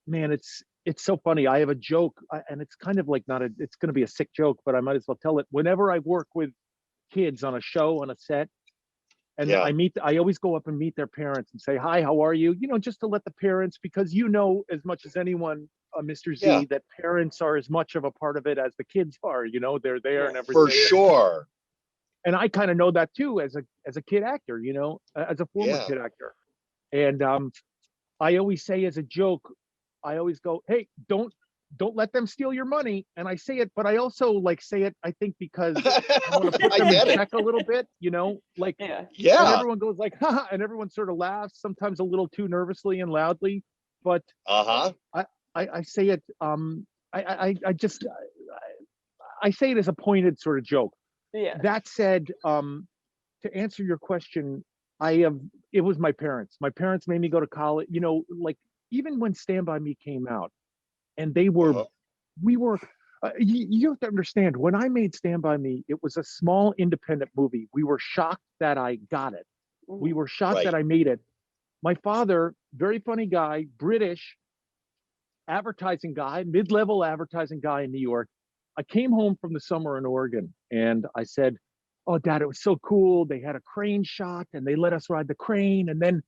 man, it's so funny. I have a joke, and it's kind of like it's going to be a sick joke, but I might as well tell it. Whenever I work with kids on a show, on a set, and I always go up and meet their parents and say, hi, how are you? Just to let the parents, because as much as anyone, Mr. Z, that parents are as much of a part of it as the kids are, they're there and everything. For sure. And I kind of know that too, as a kid actor, as a former kid actor. And I always say as a joke, I always go, hey, don't let them steal your money. And I say it, but I also say it, I think, because I want to put them in check a little bit, and everyone goes like, haha, and everyone sort of laughs, sometimes a little too nervously and loudly. But I say it, I say it as a pointed sort of joke. Yeah. That said, to answer your question, it was my parents. My parents made me go to college, even when Stand By Me came out, and you have to understand, when I made Stand By Me, it was a small independent movie. We were shocked that I got it. We were shocked that I made it. My father, very funny guy, British advertising guy, mid-level advertising guy in New York. I came home from the summer in Oregon and I said, oh, Dad, it was so cool. They had a crane shot and they let us ride the crane. And then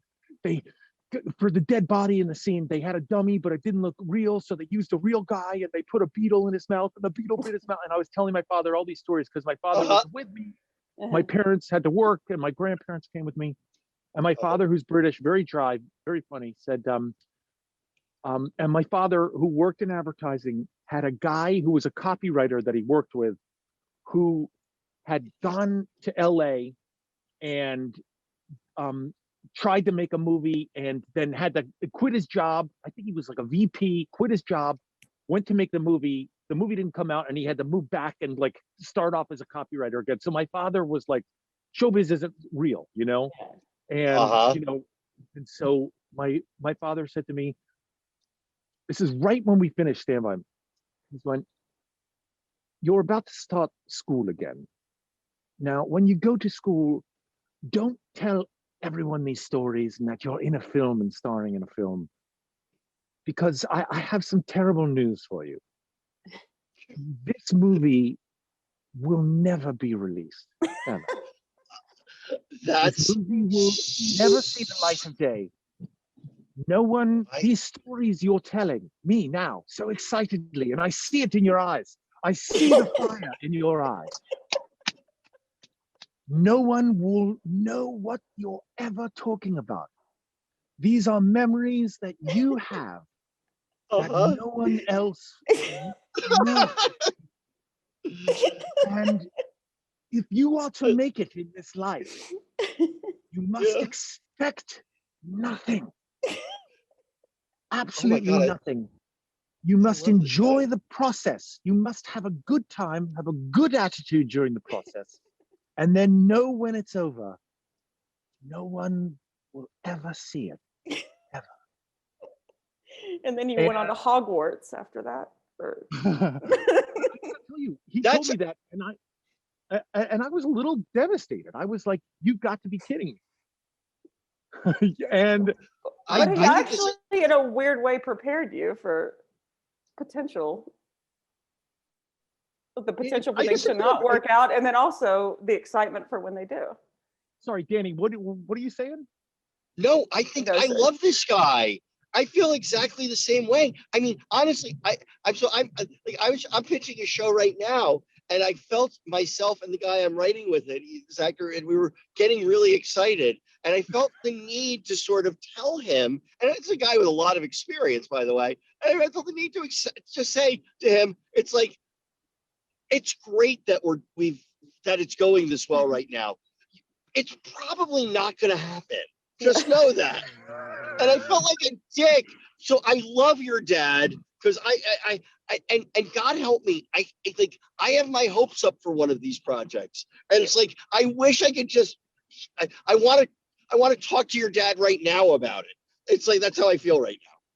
for the dead body in the scene, they had a dummy, but it didn't look real. So they used a real guy and they put a beetle in his mouth and the beetle bit his mouth. And I was telling my father all these stories because my father was with me. My parents had to work and my grandparents came with me. And my father, who's British, very dry, very funny, said, and my father, who worked in advertising, had a guy who was a copywriter that he worked with, who had gone to LA and tried to make a movie and then had to quit his job. I think he was like a VP, quit his job, went to make the movie. The movie didn't come out and he had to move back and start off as a copywriter again. So my father was like, showbiz isn't real, And, and so my father said to me, this is right when we finished Stand By Me. He went, you're about to start school again. Now, when you go to school, don't tell everyone these stories and that you're in a film and starring in a film, because I have some terrible news for you. This movie will never be released. Ever. This movie will never see the light of day. No one, these stories you're telling me now so excitedly, and I see it in your eyes. I see the fire in your eyes. No one will know what you're ever talking about. These are memories that you have that no one else knows. And if you are to make it in this life, you must expect nothing. Absolutely nothing. You must enjoy the process. You must have a good time, have a good attitude during the process, and then know when it's over, no one will ever see it, ever. And then you went on to Hogwarts after that. I tell you, he told me that, and I was a little devastated. I was like, "You've got to be kidding me!" And but he actually, in a weird way, prepared you for the potential for things to not work out, and then also the excitement for when they do. Sorry, Danny, what are you saying? No, I think I love this guy. I feel exactly the same way. I mean, honestly, I'm pitching a show right now, and I felt myself and the guy I'm writing with it, Zachary, and we were getting really excited. And I felt the need to sort of tell him, and it's a guy with a lot of experience, by the way. And I felt the need to just say to him, it's like, it's great that that it's going this well right now. It's probably not going to happen. Just know that. And I felt like a dick. So I love your dad, because and God help me, I think I have my hopes up for one of these projects, and it's like I wish I could just. I want to talk to your dad right now about it. It's like that's how I feel right